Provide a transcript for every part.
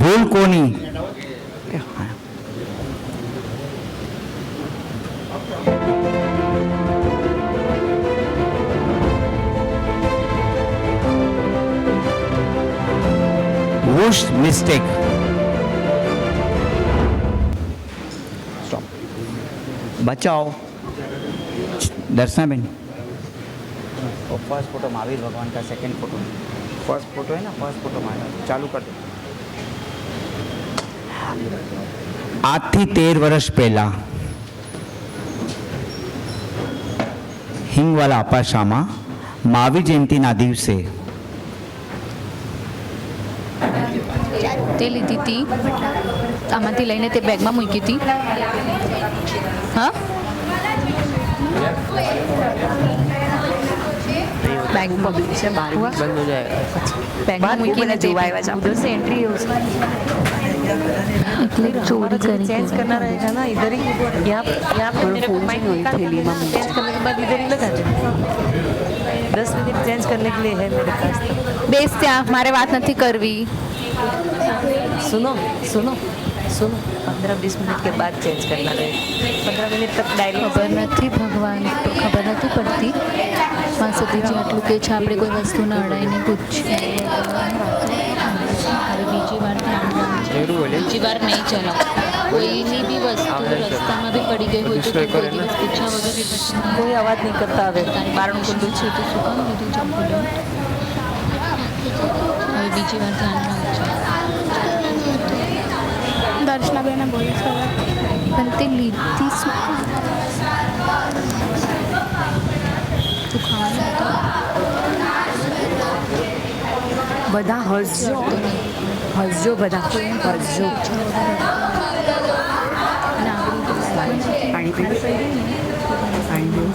ભૂલ કોની? Whose mistake? Stop. बचाओ. दर्शना बेन. फर्स्ट फोटो महावीर भगवान का, सेकंड फोटो फर्स्ट फोटो है ना, फर्स्ट फोटो महावीर चालू कर दो. આજથી 13 વર્ષ પહેલા હિંગવાલા અપાશામાં મહાવીર જયંતિના દિવસે તે લીધી હતી, આમાંથી લઈને તે બેગમાં મૂકી હતી. હા, બેગમાં છે, બહાર બંધ હો જાયગા. બેગમાં મૂકીને જોવાયા છે. उधर से एंट्री है उसकी, એટલે ચોરી કરી. चेंज करना रहेगा ना इधर ही, यहाँ पे मेरे माइक थैली में चेंज करने के बाद इधर ही लगा दे. 10 मिनट चेंज करने के लिए है मेरे पास. બેસ ત્યાં, મારે વાત નથી કરવી. सुनो सुनो सुनो, 15-20 मिनट के बाद चेंज करना है. 15 मिनट तक डायलॉग ખબર નથી. ભગવાન તો ખબર નથી પડતી. માસતીજી આટલું કે છે, આપણે કોઈ વસ્તુને અડાઈને પૂછીએ. હવે બીજી વાર ધ્યાન રાખજો. બીજી વાર નહીં ચલાવો. કોઈની બી વસ્તુ રસ્તામાં બી પડી ગઈ હોય તો કોઈ દિવસ પૂછ્યા વગર બી પછી કોઈ અવાજ નહીં કરતા. હવે તારી બારણું ખુલ્લું છે તો શું કામ લીધું ચંપુલો? હવે બીજી વાર ધ્યાન રાખજો. દર્શનાબેને બોલે છે પણ તે લીધી શું? તું ખાવાનું બધા હસજો, હસજો બધા, હસજો. પાણી પીવું? પાણી પીવું?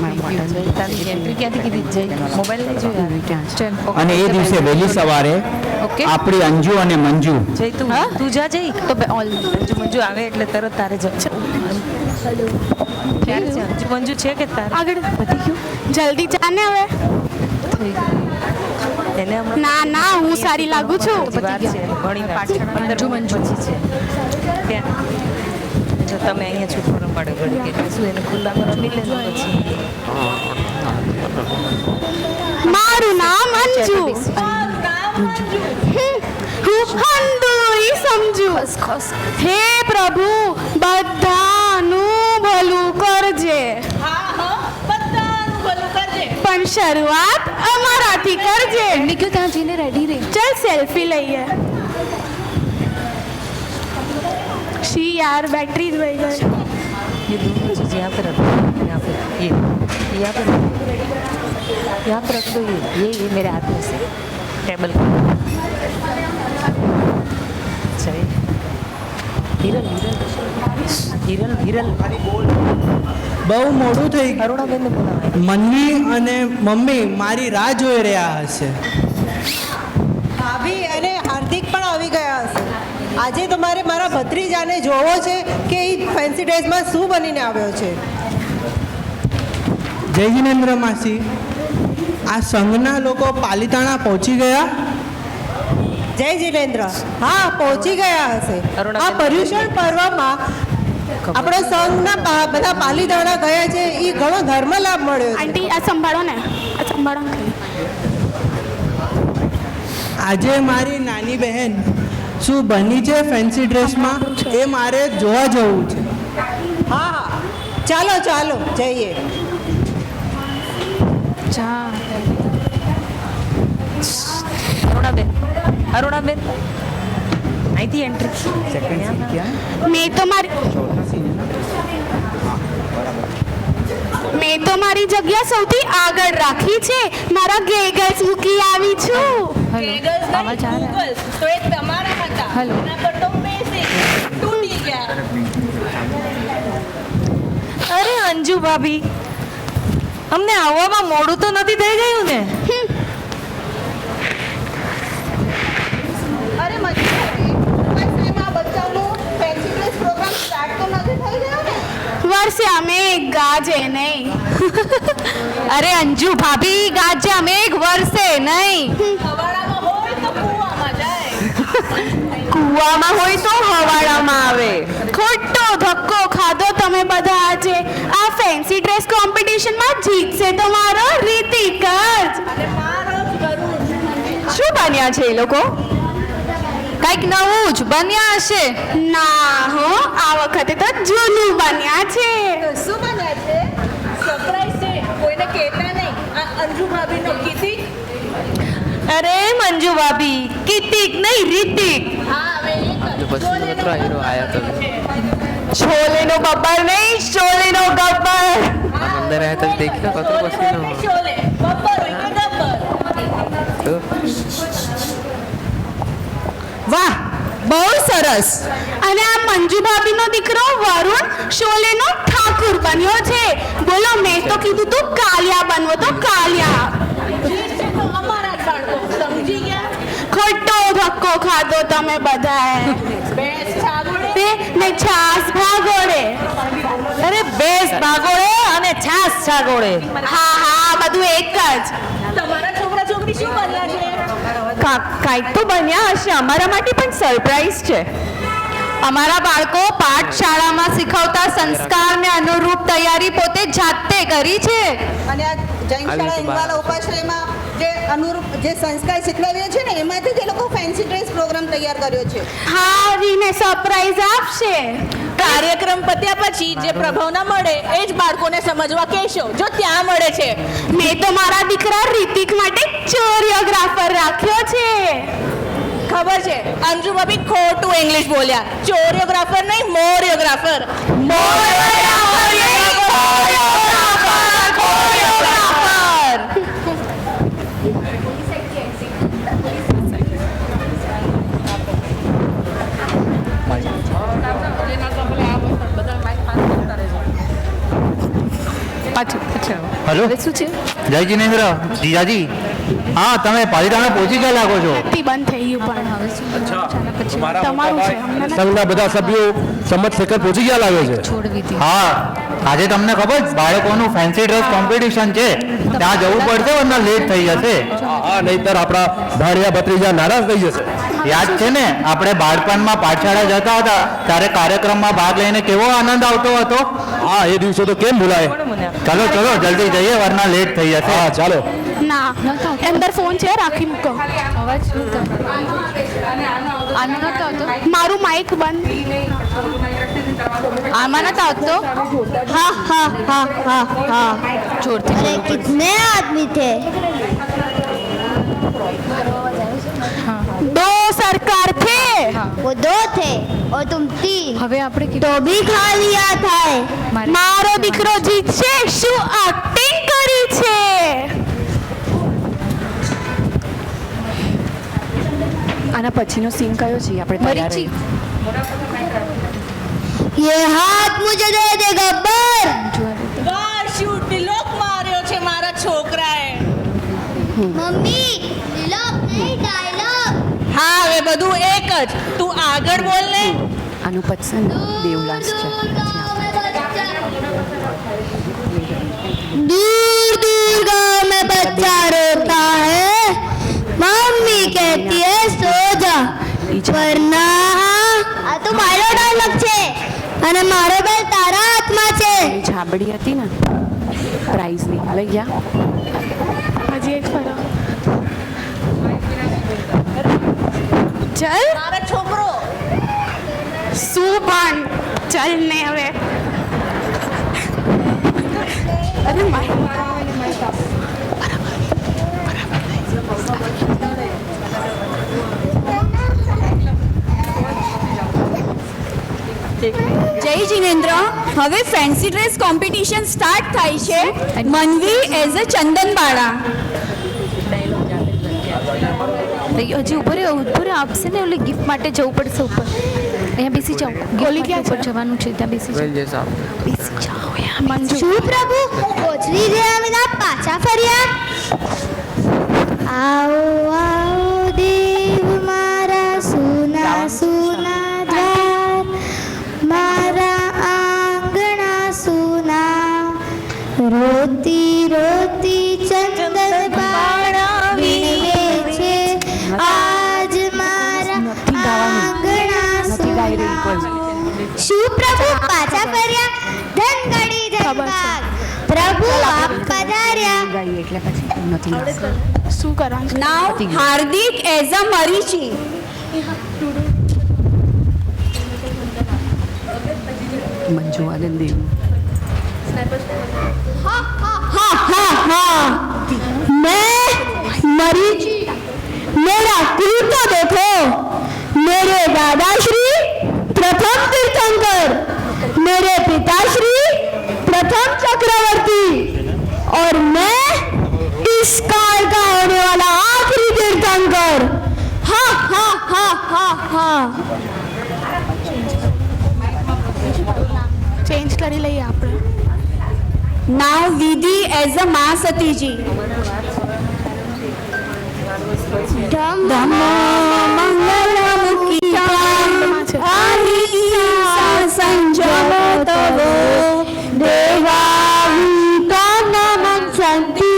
મારા બોટલ એન્ટ્રી ક્યાંથી કીધી? જઈ મોબાઈલ લઈ જોઈએ ક્યાં? અને એ દિવસે વહેલી સવારે ઓકે. આપણી અંજુ અને મંજુ જઈ તું તું જા જઈ તો અંજુ મંજુ આવે એટલે તરત તારે જ અંજુ મંજુ છે કે તારે આગળ વધી ગયું જલ્દી જાને હવે. થઈ ગયું એને હમણાં ના ના, હું સારી લાગુ છું. વાર છે ઘણી વાર છે. 15 મંજુ પછી છે ત્યાં. જો તમે અહીંયા છૂટવાનો પડે ઘડી કે શું એને ખુલ્લામાં રમી લેજો પછી. મારું નામ અંજુ. હું હંદુરી સમજુ. હે પ્રભુ, બધાનું ભલું કરજે. પણ શરૂઆત અમારાથી કરજે. નીકળ ત્યાં જઈને રેડી રહે. चल सेल्फी लइए. शी यार, बैटरी वही गई. ये दोनों चीज़ यहाँ पे रख दो. यहाँ पे ये यहाँ पे यहाँ पे रख दो. ये मेरे हाथ में से टेबल पर. अच्छा ये हिरल हिरल हिरल हिरल બહુ મોડું થઈ ગયું. અરુણાબેનને બોલાવાય. મન્વી અને મમ્મી મારી રાહ જોઈ રહ્યા હશે. ભાભી અને હાર્દિક પણ આવી ગયા હશે. આજે તમારે મારા ભત્રીજાને જોવો છે કે એ ફેન્સી ડ્રેસમાં શું બનીને આવ્યો છે. જય જિનેન્દ્ર માસી, આ સંઘના લોકો પાલિતાણા પહોંચી ગયા? જય જીનેન્દ્ર, હા પહોંચી ગયા હશે. આ પર્યુષણ પર્વમાં આપણા સંઘના બધા પાલીતાણા ગયા છે. એ ઘણો ધર્મ લાભ મળ્યો છે. आंटी आ संभाळो ने, आ संभाळो. આજે મારી નાની બહેન શું બની છે ફેન્સી ડ્રેસમાં, એ મારે જોવા જવું છે. હા હા, ચાલો ચાલો જઈએ. જા અરુણાબેન, અરુણાબેન અહીંથી એન્ટ્રી. મેં તો મારી જગ્યા સૌથી આગળ રાખી છે. મારા ગેગલ્સ મૂકી આવી છું. હેલો, આવાજ આ રહા હે? તો એ તમારા હતા. હેલો. એના પર તો બેસી તૂટી ગયા. અરે અંજુ ભાભી, અમને આવવામાં મોડું તો નથી થઈ ગયું ને? અરે મજા આ બચ્ચાનો ફેન્સી ડ્રેસ પ્રોગ્રામ સ્ટાર્ટ તો નથી થઈ ગયો ને? વર્ષે અમે ગાજે નહીં. અરે અંજુ ભાભી, ગાજે અમે એક વર્ષે નહીં. ખવાડામાં હોય તો કૂવામાં જાય. હુવામાં હોય તો હવાડામાં આવે. ખોટો ધક્કો ખાધો તમે બધા આજે. આ ફેન્સી ડ્રેસ કોમ્પિટિશનમાં જીતશે તો મારો રિતિક જ. શું બન્યા છે એ લોકો? કંઈક નવું જ બન્યા હશે. ના હો, આ વખતે તો જૂનું બન્યા છે. શું બન્યા છે? સરપ્રાઈઝ છે, કોઈને કહેતા નહીં. આ અંજુ ભાભીનો કીધી. અરે મંજુ ભાભી, કિતિક નહીં રિતિક. હા હવે છોલેનો બબ્બર નહીં, શોલેનો ગબ્બર. अंदर आया तब देखिए कतो पसीना શોલે બબ્બર હોય કે ગબ્બર. तो વાહ, બહુ સરસ. અને આ મંજુ ભાભીનો દીકરો વરુણ શોલેનો ઠાકુર બન્યો છે. બોલો, મેં તો કીધું તું કાલિયા બનવો તો કાલિયા. અમારા જ બાળકો સમજી ગયા. ખોટો ધક્કો ખાધો તમે બધાએ. બેસ છાગોડે તે ને છાસ ભાગોડે. અરે બેસ ભાગોળે અને છાસ છાગોળે. હા હા, બધું એક જ. તમારા છોકરા છોકરી શું બન્યા છે? કાંઈક તો બન્યા હશે. અમારા માટે પણ સરપ્રાઈઝ છે. અમારા બાળકો પાઠશાળામાં શીખવતા સંસ્કારને અનુરૂપ તૈયારી પોતે જાતે કરી છે. અને આ જૈન શાળા ઇંગવાલા ઉપાશ્રયમાં જે અનુરૂપ જે સંસ્કાર શીખવાડ્યો છે ને, એમાંથી જ એ લોકો ફેન્સી ડ્રેસ પ્રોગ્રામ તૈયાર કર્યો છે. હા, રીને સરપ્રાઈઝ આપશે. કાર્યક્રમ પત્યા પછી જે પ્રભાવના મળે એ જ બાળકોને સમજવા કહેશો, જો ત્યાં મળે છે. મેં તો મારા દીકરા રિતિક માટે ચોરિયોગ્રાફર રાખ્યો છે. ખબર છે, અંજુ ભાભી ખોટું ઇંગ્લિશ બોલ્યા. ચોરિયોગ્રાફર નહીં, મોરિયોગ્રાફર. હેલો, શું છે? જય જિનેન્દ્ર જીજાજી. હા, તમે પાલીતાણા પહોંચી ગયા લાગો છો. થી બંધ થઈ ગયું પણ તમારું છે. હમણાં સંઘના બધા સભ્યો સંમત શેખર પહોંચી ગયા લાગે છે. હા, આજે તમને ખબર બાળકોનું ફેન્સી ડ્રેસ કોમ્પિટિશન છે, ત્યાં જવું પડશે વરના લેટ થઈ જશે. હા, નહીતર આપણા ભાણિયા ભત્રીજા નારાજ થઈ જશે. યાદ છે ને, આપણે બાળપણમાં પાઠશાળા જતા હતા ત્યારે કાર્યક્રમમાં ભાગ લઈને કેવો આનંદ આવતો હતો. હા, એ દિવસો તો કેમ ભૂલાય. ચલો ચલો જલ્દી જઈએ વરના લેટ થઈ જશે. હા, ચાલો. ના, અંદર ફોન છે, રાખી મૂકો. મારું માઇક બંધ. આમાં નતો આવતો. હા હા હા હા હા. જોરથી कितने आदमी थे? दो सरकार थे. वो दो थे और तुम तीन. હવે આપણે तो भी खा लिया था. મારો દીકરો જીતશે. શું એક્ટિંગ કરી છે. આના પછીનો સીન કયો છે? આપણે તૈયાર રહીએ. ये हाथ मुझे दे दे गब्बर. વાહ, શું તિલક માર્યો છે મારા છોકરાએ. मम्मी ડિલોગ નહીં, ડાયલોગ. હા, હવે બધું એક જ. તું આગળ બોલ ને. આનું પછી દેવલાસ છે. दूर दूर गांव में बच्चा रोता है. मम्मी कहती है सो जा, वरना આ તો મારો ડાયલોગ છે અને મારો બેલ તારા હાથમાં છે. છાબડી હતી ને પ્રાઇઝની, લઈ ગયા. હજી એક ફરો. ચલ મારા છોકરો શું પણ ચલ ને હવે. અરે જય જિનેન્દ્ર, હવે ફેન્સી ડ્રેસ કોમ્પિટિશન સ્ટાર્ટ થાય છે. મનવી એઝ અ ચંદનબાળા. હજી ઉપર આપશે ને, ઓલી ગિફ્ટ માટે જવું પડશે ઉપર. અહીંયા બેસી જાઓ. ગોલી ક્યાં ઉપર જવાનું છે? ત્યાં બેસી જાઓ. जैसा બેસી જાઓ. મંજુ શું પ્રભુ કોચરી ગયા વિના પાછા ફર્યા. આવો આવો દેવ મારા સુના સુના દ્વાર, મારા આંગણા સુના. રોતી રોતી ચંદન બાળા વીણે છે આજ મારા આંગણા શું પ્રભુ પાછા ફર્યા ધન ગડી ધનભાગ પ્રભુ આપ પધાર્યા ગાઈ એટલે પછી નથી શું કરવાનું નાવ હાર્દિક એઝ અ મરીચી. મંજુ આનંદ દેવ हाँ मैं मरीची मेरा कुल तो देखो मेरे दादाश्री प्रथम तीर्थंकर मेरे पिताश्री प्रथम चक्रवर्ती और मैं इस काल का होने वाला आखिरी तीर्थंकर. हाँ हाँ हाँ हाँ हाँ चेंज કરી લઈએ આપણે. નાવ વિધિ એઝ અ મા સતીજી. ધમ્મ મંગલમુખિ આહિયા સંજમો તવો દેવાવિતાનમં સંતિ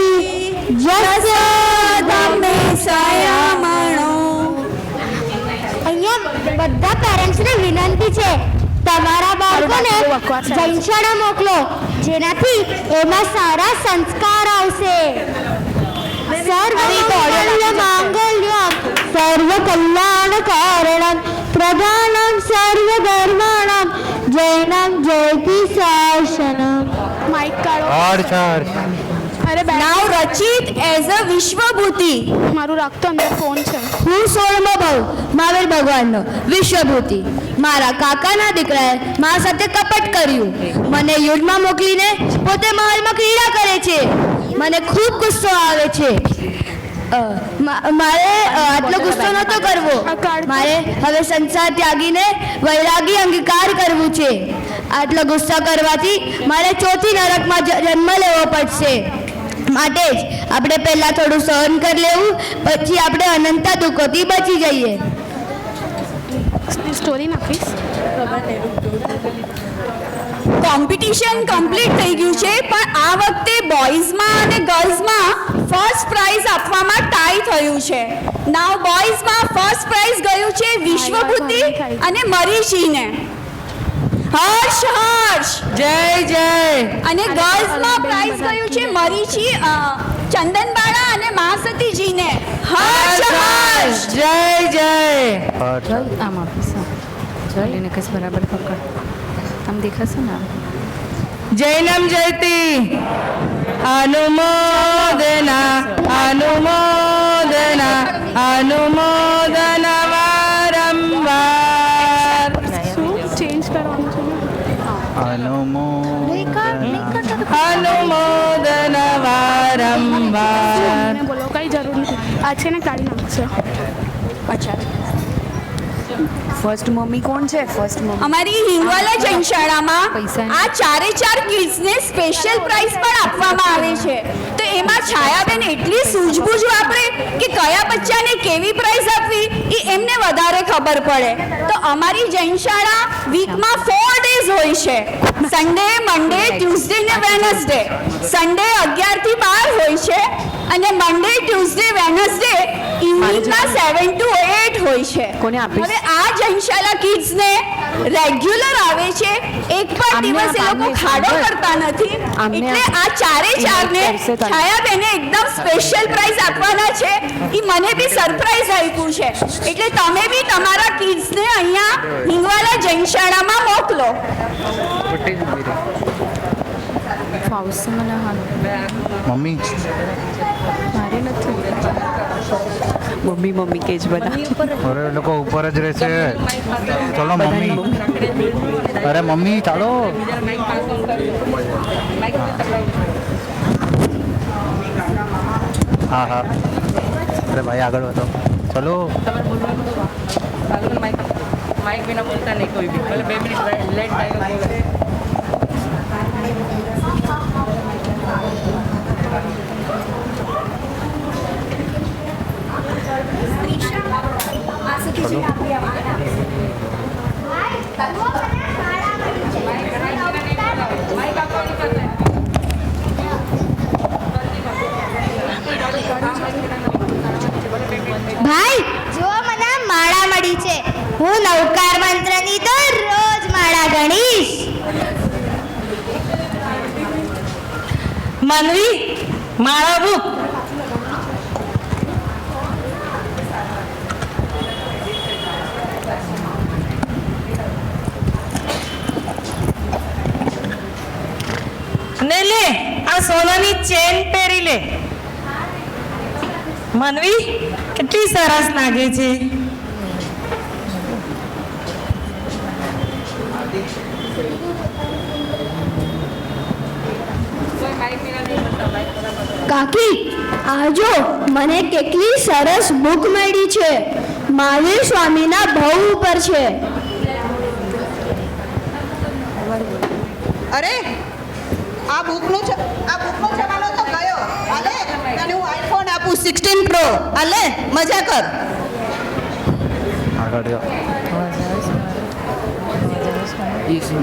જસ્ય ધમ્મે સયમણો. અહીંયા બધા પેરેન્ટ્સને વિનંતી છે તમારા બાળકોને જૈન શાળા મોકલો જેનાથી એમાં સારા સંસ્કાર આવશે. સર્વ કલ્યાણ કારણમ પ્રધાનમ સર્વ ધર્માણમ જૈનમ જયતિ શાસનમ. માઈક કાઢો. અરે નાવ રચિત એઝ અ વિશ્વભૂતિ. મારું રાખતો અંદર ફોન છે. હું 16મો ભાવ મહાવીર ભગવાનનો વિશ્વભૂતિ. મારા કાકાના દીકરાએ મારા સાથે કપટ કર્યું. મને યુદ્ધમાં મોકલીને પોતે મહેલમાં ક્રીડા કરે છે. મને ખૂબ ગુસ્સો આવે છે. મારે આટલો ગુસ્સો નહોતો કરવો. મારે હવે સંસાર ત્યાગીને વૈરાગી અંગીકાર કરવું છે. આટલો ગુસ્સો કરવાથી મારે ચોથી નરકમાં જન્મ લેવો પડશે. માટે જ આપણે પહેલા થોડું સહન કરી લેવું, પછી આપણે અનંત દુઃખોથી બચી જઈએ. સ્ટોરી નાખીશ. કોમ્પિટિશન કમ્પ્લીટ થઈ ગયું છે, પણ આ વખતે બોયઝમાં અને ગર્લ્સમાં ફર્સ્ટ પ્રાઇઝ આપવામાં ટાઈ થયું છે. નાવ બોયઝમાં ફર્સ્ટ પ્રાઇઝ ગયું છે વિશ્વભૂતિ અને મરીચીને. હર્ષ હર્ષ જય જય. અને ગર્લ્સમાં પ્રાઇઝ ગયું છે મરીચી ચંદનબાળા અને મહાસતીજીને. હર્ષ હર્ષ જય જય. આમ આપીશ એને કશ બરાબર પકડ આમ દેખાશે ને. જૈનમ જયતિ અનુમોદના અનુમોદના અનુમોદન વારંવાર. ચેન્જ કરવાનું છે. અનુમોદન વારંવાર. બોલો કઈ જરૂર નથી. આ છે ને કાઢી નાખશે. અચ્છા ફર્સ્ટ મમ્મી કોણ છે? ફર્સ્ટ મમ્મી અમારી હિંગવાલા જૈન શાળામાં આ ચારે ચાર કિડ્સને સ્પેશિયલ પ્રાઇઝ પણ આપવામાં આવે છે. તો એમાં છાયાબેન એટલી સૂઝબૂઝ વાપરે કે કયા બચ્ચાને કેવી પ્રાઇઝ આપવી એ એમને વધારે ખબર પડે. તો અમારી જૈન શાળા વીકમાં 4 ડેઝ હોય છે. સન્ડે, મંડે, ટ્યુઝડે ને વેનસડે. સન્ડે 11 થી 12 હોય છે અને મંડે, ટ્યુઝડે, વેનસડે ઇવનિંગના 7 to 8 હોય છે. કોને આપીશ? હવે આ જૈન શાળા કિડ્સને રેગ્યુલર આવે છે. એક પણ દિવસ એ લોકો ખાડો કરતા નથી. એટલે આ ચારે ચારને છાયાબેને એકદમ સ્પેશિયલ પ્રાઇઝ આપવાના છે. એ મને બી સરપ્રાઈઝ આપ્યું છે. એટલે તમે બી તમારા કિડ્સને અહીંયા હિંગવાલા જૈન શાળામાં મોકલો. ફાવશે મને હાલ મમ્મી મારે નથી. મમ્મી મમ્મી કે જ બધા. અરે લોકો ઉપર જ રહેશે. ચલો મમ્મી. અરે મમ્મી ચાલો. હા હા. અરે ભાઈ આગળ વધો. ચલો. માઇક વિના બોલતા નહીં કોઈ બી. ભલે 2 મિનિટ લેટ થાય. ભાઈ જો મને માળા મળી છે. હું નવકાર મંત્રની દરરોજ માળા ગણીશ. માનવી માળા બુક. ને લે આ સોનાની ચેન પહેરી લે. માનવી કેટલી સરસ લાગે છે. કાકી આજો મને કેટલી સરસ બુક મળી છે. મહાવીર સ્વામીના ભવ ઉપર છે. અરે આ બુકનો જમાનો તો ગયો. હાલે તને હું આઈફોન આપું 16 પ્રો. હાલે મજા કર.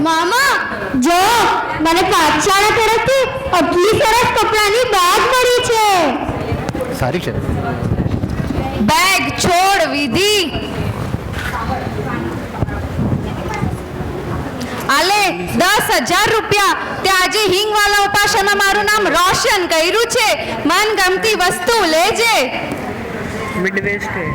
મામા જો મને પાઠશાળા તરફથી આટલી સરસ કપડાની બેગ મળી છે. સારી છે. બેગ છોડ વિધિ. આલે 10,000 રૂપિયા. તે આજે હિંગવાલા ઉપાસનામાં મારું નામ રોશન કર્યું છે. મન ગમતી વસ્તુ લેજે. મિડ વેસ્ટ है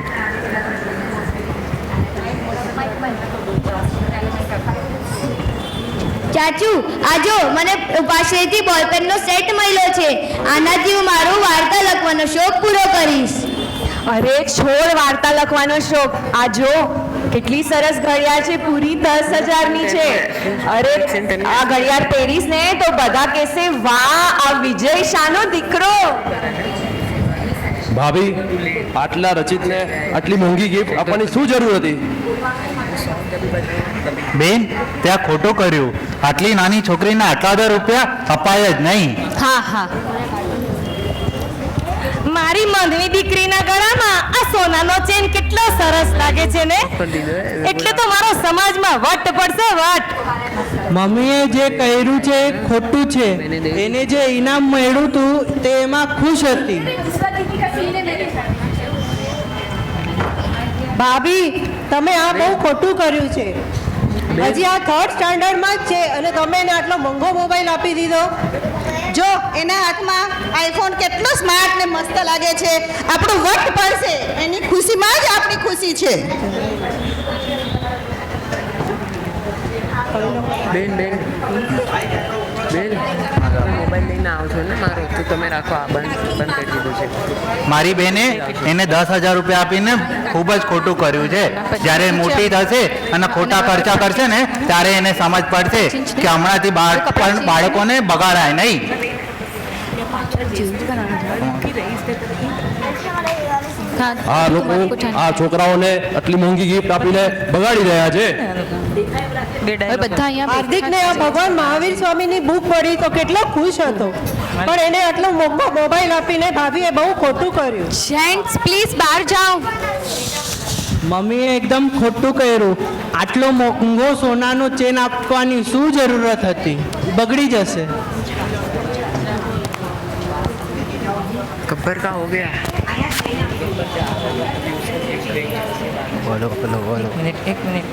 ચાચુ આજો મને ઉપાશ્રેયથી બોલપેનનો સેટ મળ્યો છે. આનાથી હું મારો વાર્તા લખવાનો શોખ પૂરો કરીશ. અરે છોડ વાર્તા લખવાનો શોખ. આ જો કેટલી સરસ ઘડિયાળ છે. પૂરી 10,000ની છે. અરે આ ઘડિયાળ પહેરીશ ને તો બધા કહેશે વાહ આ વિજય શાનો દીકરો. ભાભી આટલા રચિતને આટલી મોંઘી ગિફ્ટ આપવાની શું જરૂર હતી? બેન ત્યાં ખોટું કર્યું. આટલી નાની છોકરીને આટલા બધા રૂપિયા અપાય જ નહીં. હા હા મારી મંદની દીકરીના ગળામાં આ સોનાનો ચેન કેટલો સરસ લાગે છે ને. એટલે તો મારો સમાજમાં વટ પડશે વટ. મમ્મીએ જે કર્યું છે એ ખોટું છે. એને જે ઇનામ મળ્યું હતું તે એમાં ખુશ હતી. ભાભી તમે આ બહુ ખોટું કર્યું છે. હજી આ 3rd સ્ટાન્ડર્ડમાં જ છે અને તમે એને આટલો મોંઘો મોબાઈલ આપી દીધો. જો એના હાથમાં આઈફોન કેટલો સ્માર્ટ ને મસ્ત લાગે છે. આપણું વટ પડશે. એની ખુશીમાં જ આપણી ખુશી છે. બેન મોબાઈલ લઈને આવો છો ને મારો તો તમે રાખો. આ બંધ કરી દીધું છે. મારી બેને એને 10,000 રૂપિયા આપીને ખૂબ જ ખોટું કર્યું છે. જ્યારે મોટી થશે અને ખોટા ખર્ચા કરશે ને ત્યારે એને સમજ પડશે કે હમણાંથી બાળકોને બગાડાય નહીં. આ લોકો આ છોકરાઓને આટલી મોંઘી ગિફ્ટ આપીને બગાડી રહ્યા છે. બધા અહીંયા હાર્દિકને આ ભગવાન મહાવીર સ્વામીની બુક પડી તો કેટલો ખુશ હતો. પણ એને આટલો મોંઘો મોબાઈલ આપીને ભાભીએ બહુ ખોટું કર્યું. જેન્ટ્સ પ્લીઝ બહાર જાઓ. મમ્મીએ એકદમ ખોટું કર્યું. આટલો મોંઘો સોનાનો ચેન આપવાની શું જરૂરત હતી? બગડી જશે. गब्बर का हो गया. બોલો एक मिनट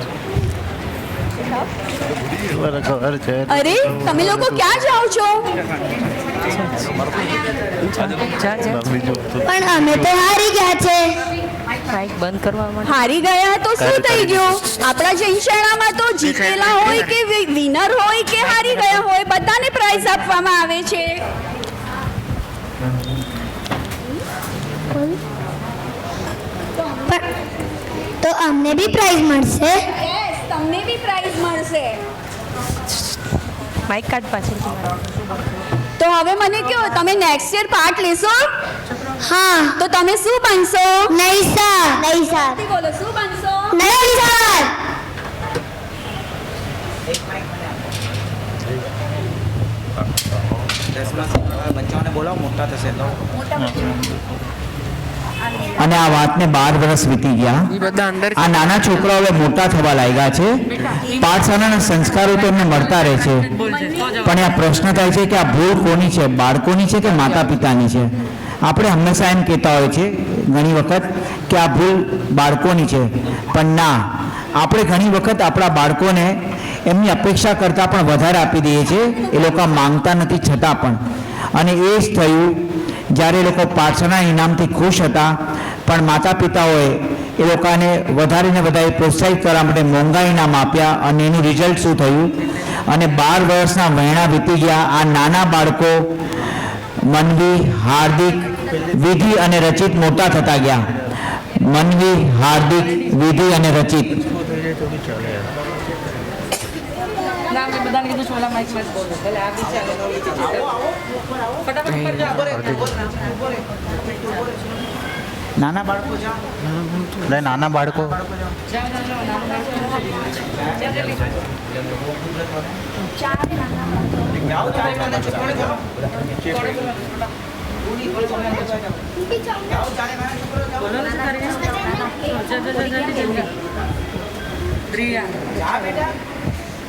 અરે તમે લોકો ક્યાં જાઓ છો? પણ અમે તો હારી ગયા છે. બંધ કરવા માટે હારી ગયા તો શું થઈ ગયું? આપણા જૈન શાળામાં તો જીતેલા હોય કે વિનર હોય કે હારી ગયા હોય બધાને પ્રાઇઝ આપવામાં આવે છે. તો અમને બી પ્રાઇઝ મળશે. યસ તમને બી પ્રાઇઝ મળશે. માઇક કાર્ડ પાછળ. તો હવે મને કહો તમે નેક્સ્ટ યર પાર્ટ લેશો? હા. તો તમે શું બનશો? નહીં સર. નહીં સર. બોલો શું બનશો? નહીં સર. બચ્ચાઓને બોલાવો મોટા થશે તો. અને આ વાતને 12 વર્ષ વીતી ગયા. આ નાના છોકરાઓ હવે મોટા થવા લાગ્યા છે. પાઠશાળાના સંસ્કારો તો એમને મળતા રહે છે. પણ આ પ્રશ્ન થાય છે કે આ ભૂલ કોની છે? બાળકોની છે કે માતા પિતાની છે? આપણે હંમેશા એમ કહેતા હોય છે ઘણી વખત કે આ ભૂલ બાળકોની છે. પણ ના, આપણે ઘણી વખત આપણા બાળકોને એમની અપેક્ષા કરતાં પણ વધારે આપી દઈએ છીએ. એ લોકો માંગતા નથી છતાં પણ. અને એ જ થયું જ્યારે એ લોકો પાઠશાળા ઇનામથી ખુશ હતા, પણ માતા પિતાઓએ એ લોકોને વધારે ને વધારે પ્રોત્સાહિત કરવા માટે મોંઘા ઇનામ આપ્યા. અને એનું રિઝલ્ટ શું થયું? અને 12 વર્ષના વહેણા વીતી ગયા. આ નાના બાળકો મનવી, હાર્દિક, વિધિ અને રચિત મોટા થતા ગયા. મનવી, હાર્દિક, વિધિ અને રચિત. નાના બાળકો નાના બાળકો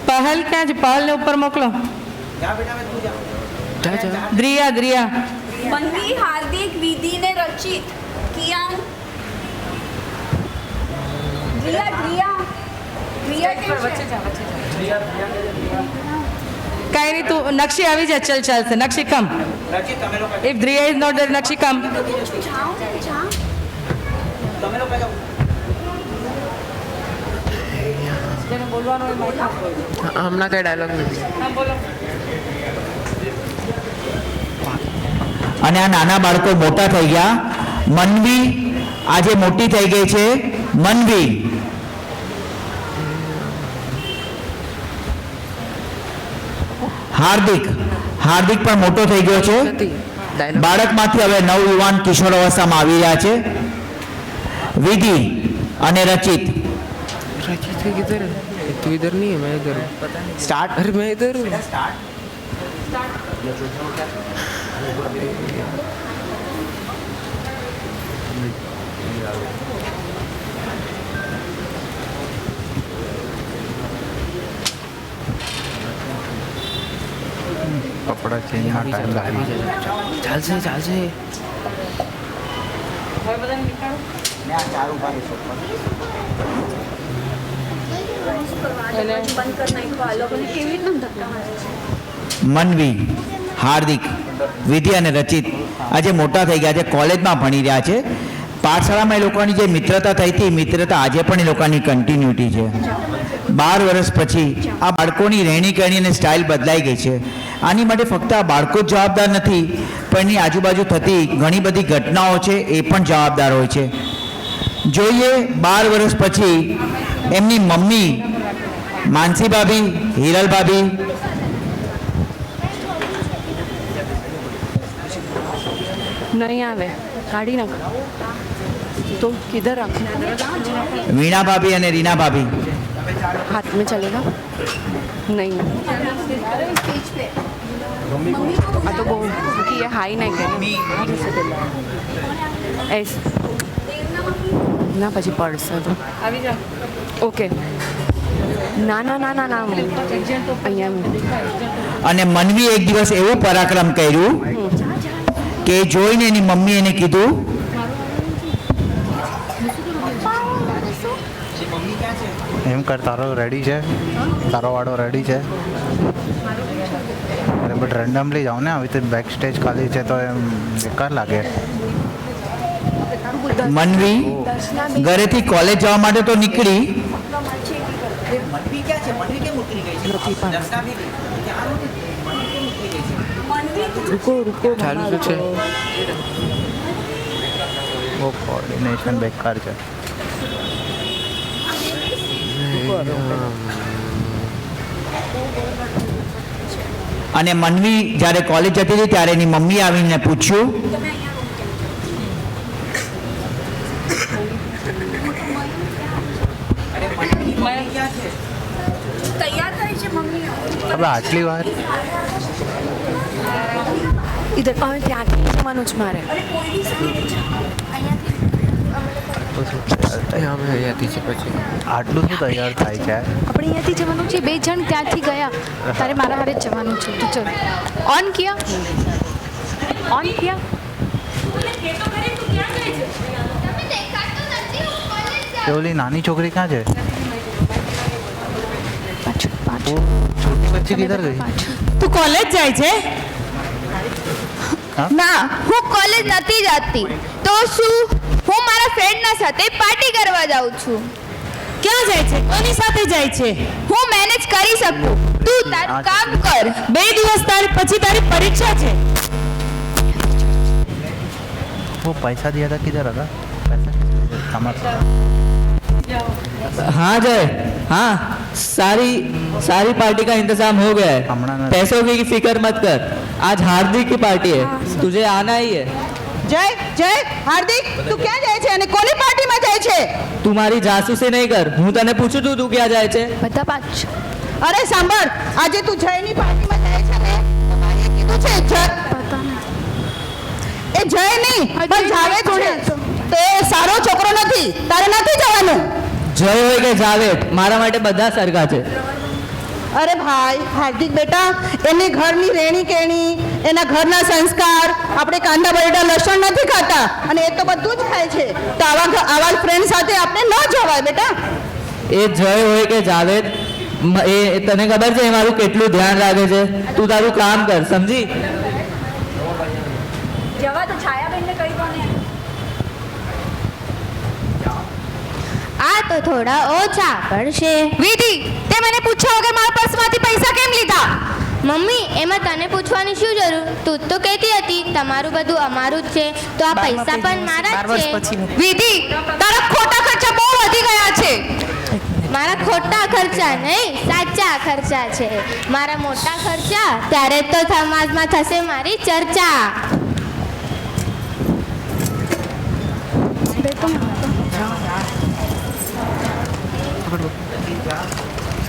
પહલ ક્યાં છે? પહલ ને ઉપર મોકલો. દ્રિયા દ્રિયા મનવી, હાર્દિક, વિધિ ને રચિત. કિયાન, કઈ નહીં, તું નકશી આવી જા. ચલ ચાલશે. નકશી કમ. ઇફ દ્રિયા ઇઝ નોટ ધેર, નકશી કમ. હમણાં કઈ ડાયલોગ નથી. અને આ નાના બાળકો મોટા થઈ ગયા. મનવી આજે મોટી થઈ ગઈ છે. મનવી હાર્દિક પણ મોટો થઈ ગયો છે. બાળકમાંથી હવે નવયુવાન કિશોર અવસ્થામાં આવી રહ્યા છે. વિધિ અને રચિત. रचित किधर है? तू इधर नहीं है, मैं इधर हूँ. स्टार्ट. अरे मैं इधर हूँ. કપડા ચેન્જમાં ટાઈમ લાગી જાય. ચાલશે ચાલશે. મનવી, હાર્દિક, વિધિ અને રચિત આજે મોટા થઈ ગયા છે. કોલેજમાં ભણી રહ્યા છે. પાઠશાળામાં એ લોકોની જે મિત્રતા થઈ હતી, મિત્રતા આજે પણ એ લોકોની કન્ટિન્યુટી છે. 12 વર્ષ પછી આ બાળકોની રહેણી કરણી અને સ્ટાઇલ બદલાઈ ગઈ છે. આની માટે ફક્ત આ બાળકો જ જવાબદાર નથી, પણ એની આજુબાજુ થતી ઘણી બધી ઘટનાઓ છે એ પણ જવાબદાર હોય છે. જોઈએ 12 વર્ષ પછી એમની મમ્મી માનસી ભાભી, હિરલ ભાભી नहीं आवे, काढ़ी ना तो किधर रख? वीणा भाभी અને રીના ભાભી हाथ में चलेगा? नहीं हाँ तो बोल कि ये हाई नहीं करे ऐसे ना પછી પડશે તો ઓકે. ના ના ના ના ના અહીંયા. અને મનવી એક દિવસ એવું પરાક્રમ કર્યું કે જોઈને એની મમ્મી એને કીધું એમ કર, તારો રેડી છે, તારો વાળો રેડી છે. અરે બટ રેન્ડમલી જાઓ ને, આવી રીતે બેક સ્ટેજ ખાલી છે તો એમ બેકાર લાગે. મનવી ઘરેથી કોલેજ જવા માટે તો નીકળી. रुको रुको ચાલુ શું છે? બહુ કોર્ડિનેશન બેકાર છે. અને મનવી જ્યારે કોલેજ જતી હતી ત્યારે એની મમ્મી આવીને પૂછ્યું તૈયાર થાય છે મમ્મી. હવે આટલી વાર इधर ત્યાંથી જવાનું છે મારે. અહીંયાથી છે પછી આટલું શું તૈયાર થાય છે? આપણે અહીંયાથી જવાનું છે. 2 જણ ત્યાંથી ગયા. તારે મારા હારે જ જવાનું છે. તું ચલ. On Kia? ઓન કિયા? ઓલી નાની છોકરી ક્યાં છે? छोटी बच्ची किधर गई? તું કોલેજ જાય છે? ના હું કોલેજ નથી જતી તો શું હું મારા ફ્રેન્ડના સાથે પાર્ટી કરવા જાઉં છું. ક્યાં જાય છે? કોની સાથે જાય છે? હું મેનેજ કરી શકું, તું તારું કામ કર. 2 દિવસ પછી તારી પરીક્ષા છે. वो पैसा दिया था किधर रहा? पैसा हमारा हाँ जय, हाँ सारी पार्टी का इंतजाम हो गया है. पैसों की फिक्र मत कर. आज हार्दिक की पार्टी है, तुझे आना ही है. જય હાર્દિક, તું ક્યાં જાય છે અને કોની પાર્ટીમાં જાય છે? તું મારી જાસૂસી નહીં કર. હું તને પૂછું છું તું ક્યાં જાય છે? બધા પાંચ. અરે સાંભળ, આજે તું જયની પાર્ટીમાં જાય છે ને? તમારે કીધું છે એ જય નહીં પણ જાવેદ છે. તો એ સારો છોકરો નથી, તારે નથી જવાનું. જય હોય કે જાવેદ, મારા માટે બધા સરખા છે. અરે ભાઈ હાર્દિક બેટા, એની ઘરની રહેણી કેણી, એના ઘરના સંસ્કાર, આપણે કાંદા બટેટા લસણ નથી ખાતા અને એ તો બધું જ ખાય છે. તો આવા ફ્રેન્ડ સાથે આપણે ન જવાય બેટા. એ જય હોય કે જાવેદ, એ તને ખબર છે એ મારું કેટલું ધ્યાન રાખે છે. તું તારું કામ કર, સમજી? જવા તો છાયાબેનને કહી દો ને. આ તો થોડા ઓછા પડશે. વિધિ, તે મને પૂછ્યા વગર મારા પર્સમાંથી પૈસા કેમ લીધા? મમ્મી એમાં તને પૂછવાની શું જરૂર? તું તો કહેતી હતી તમારું બધું અમારું જ છે, તો આ પૈસા પણ મારા જ છે. વિધિ, તારા ખોટા ખર્ચા બહુ વધી ગયા છે. મારા ખોટા ખર્ચા નહીં, સાચા ખર્ચા છે. મારા મોટા ખર્ચા ત્યારે તો સમાજમાં થશે મારી ચર્ચા.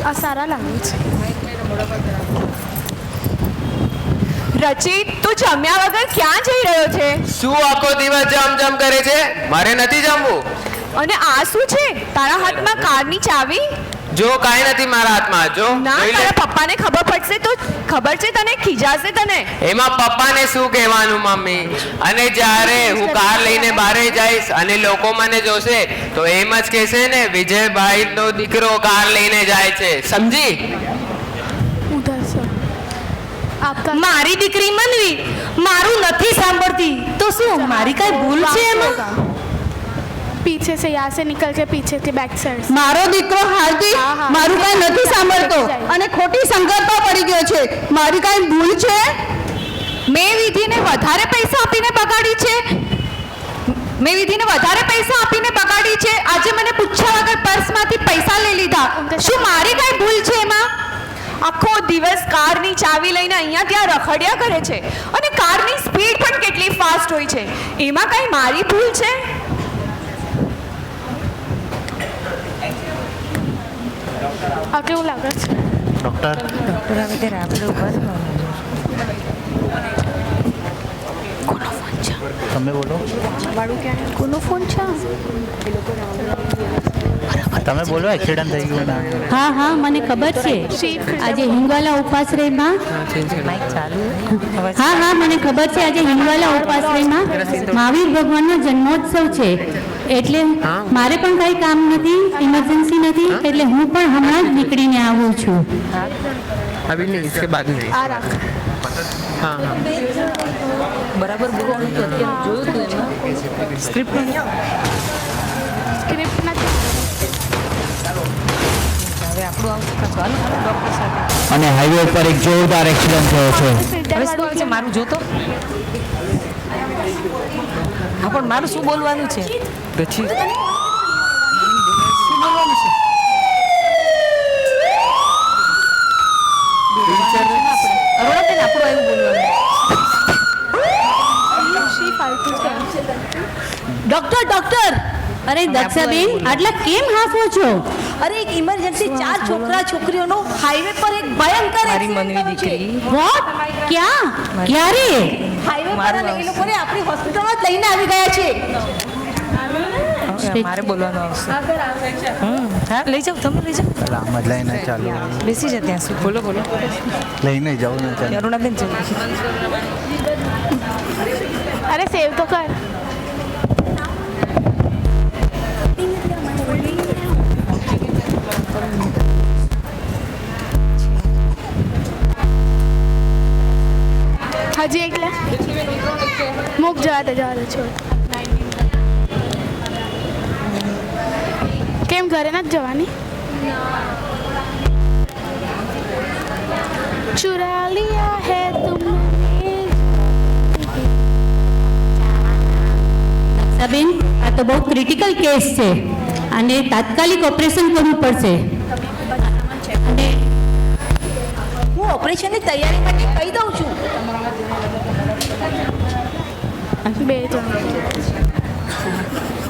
આ સારા લાગે છે. રચિત, તું જમ્યા વગર ક્યાં જઈ રહ્યો છે? શું આખો દિવસ જમ કરે છે? મારે નથી જમવું. અને આ શું છે તારા હાથમાં? કારની ચાવી? જો કાઈ નથી મારા હાથમાં. જો ના, તારા પપ્પાને ખબર પડશે તો ખબર છે તને ખીજાશે તને. એમાં પપ્પાને શું કહેવાનું મમ્મી? અને જ્યારે હું કાર લઈને બહાર જઈશ અને લોકો મને જોશે તો એમ જ કહેશે ને, વિજયભાઈ નો દીકરો કાર લઈને જાય છે, સમજી? ઉધર સર આપકા મારી દીકરી મનવી મારું નથી સાંભળતી તો શું મારી કઈ ભૂલ છે એમાં? पीछे से यहाँ से निकल के पीछे के बैक साइड. મારો દીકરો હાર્દિક મારું કાંઈ નથી સાંભળતો અને ખોટી સંગતમાં પડી ગયો છે. મારી કાંઈ ભૂલ છે? મેં વિધિને વધારે પૈસા આપીને બગાડી છે. આજે મને પૂછ્યા વગર પર્સમાંથી પૈસા લઈ લીધા. શું મારી કઈ ભૂલ છે એમાં? આખો દિવસ કારની ચાવી લઈને અહીંયા ત્યાં રખડ્યા કરે છે અને કારની સ્પીડ પણ કેટલી ફાસ્ટ હોય છે. એમાં કઈ મારી ભૂલ છે? આ કેવું લાગે છે? डॉक्टर આવે ત્યારે આપણે ઉભા તમે બોલો. કોનો ફોન છે? તમે બોલો, એક્સિડન્ટ થઈ ગયું ના? હા હા મને ખબર છે. આજે હિંગવાલા ઉપાશ્રયમાં હા હા મને ખબર છે આજે હિંગવાલા ઉપાશ્રયમાં મહાવીર ભગવાનનો જન્મોત્સવ છે. એટલે મારે પણ કંઈ કામ નથી, ઇમરજન્સી નથી, એટલે હું પણ હમણાં જ નીકળીને આવું છું. अभी नहीं, इसके बाद नहीं. આ રાખ. हाँ हाँ બરાબર બોલવાનું તો અત્યારે જોયું તું એમાં સ્ક્રિપ્ટ સ્ક્રિપ્ટ નથી. હવે આપણું આવશે પાછું. હાલો ડૉક્ટર સાથે. અને હાઈવે પર એક જોરદાર એક્સિડન્ટ થયો છે. હવે શું છે મારું જોતો? હા પણ મારું શું બોલવાનું છે? પછી શું બોલવાનું છે? અરુણાબેન આપણું આવ્યું બોલવાનું. ડોક્ટર ડોક્ટર અરે દક્ષાબેન આટલા કેમ હાંફો છો? અરે એક ઇમરજન્સી 4 છોકરા છોકરીઓનો હાઈવે પર એક ભયંકર મારી મનવી દીકરી. વોટ? ક્યાં? ક્યારે? હાઈવે પર અને એ લોકોને આપણી હોસ્પિટલમાં જ લઈને આવી ગયા છે. મારે બોલવાનું આવશે. હા લઈ જાઓ, તમે લઈ જાઓ. આમ જ લઈને ચાલુ. બેસી જા ત્યાં સુધી. બોલો બોલો. લઈને જાઉં ને ચાલુ. અરુણાબેન ચાલો. અરે સેવ તો કર. જવા દે છોડ. કેમ ઘરે નથી જવાની? ચુરા લિયા હે તુમને. નકશાબેન, આ તો બહુ ક્રિટિકલ કેસ છે અને તાત્કાલિક ઓપરેશન કરવું પડશે. અને હું ઓપરેશનની તૈયારી માટે કહી દઉં છું. 2 જણ.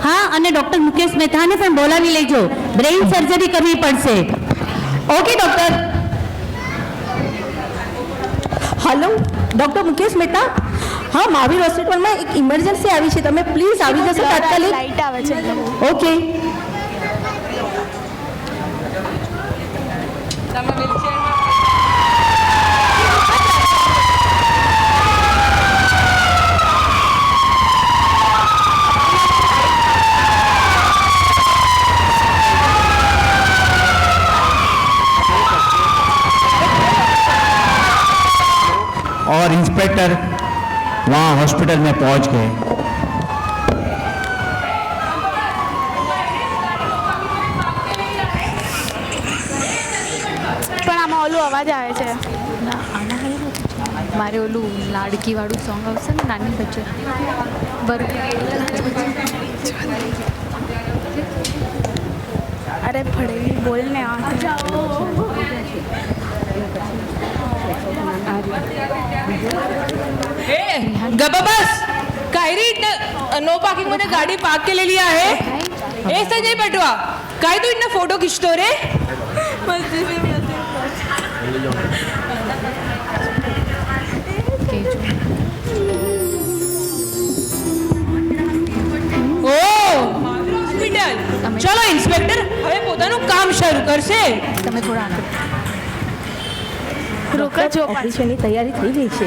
હા, અને ડૉક્ટર મુકેશ મહેતાને પણ બોલાવી લેજો. બ્રેઇન સર્જરી કરવી પડશે. Okay doctor. Hello, doctor Mukesh Mehta. હા, મહાવીર હોસ્પિટલમાં એક ઇમરજન્સી આવી છે. તમે પ્લીઝ આવી જશો તાત્કાલિક. લાઈટ આવે છે. ઓકે. और इंस्पेक्टर वहाँ हॉस्पिटल में पहुँच गए. પણ આમાં ઓલું અવાજ આવે છે. મારે ઓલું લાડકી વાળું સોંગ આવશે ને, નાની બચ્ચો અરે ફળેલી બોલ ને. गबा बस कायरी नो पार्किंग मध्ये गाडी पार्क केलेली आहे. ए संजय पटवा, काय तू इथनं फोटो खिचतो रे? ઓ હોસ્પિટલ. ચલો ઇન્સ્પેક્ટર હવે પોતાનું કામ શરૂ કરશે. તમે થોડા રોકા જો. ઓપરેશનની તૈયારી થઈ ગઈ છે.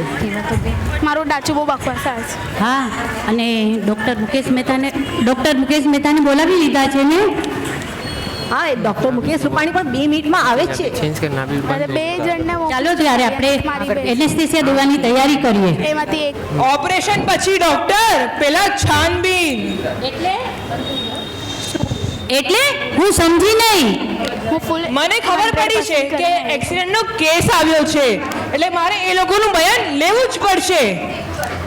મારું ડાચું બહુ બકવાસ આવે છે. હા, અને ડૉક્ટર મુકેશ મહેતાને બોલાવી લીધા છે ને. હા, એ ડૉક્ટર મુકેશ રૂપાણી પણ 2 મિનિટમાં આવે જ છે. અરે 2 જણને ચાલો ત્યારે આપણે એનેસ્થેસિયા દેવાની તૈયારી કરીએ. એમાંથી એક. ઓપરેશન પછી ડોક્ટર પેલા છાનબીન. એટલે હું સમજી નહીં. મને ખબર પડી છે કે એક્સિડન્ટનો કેસ આવ્યો છે, એટલે મારે એ લોકોનું બયાન લેવું જ પડશે.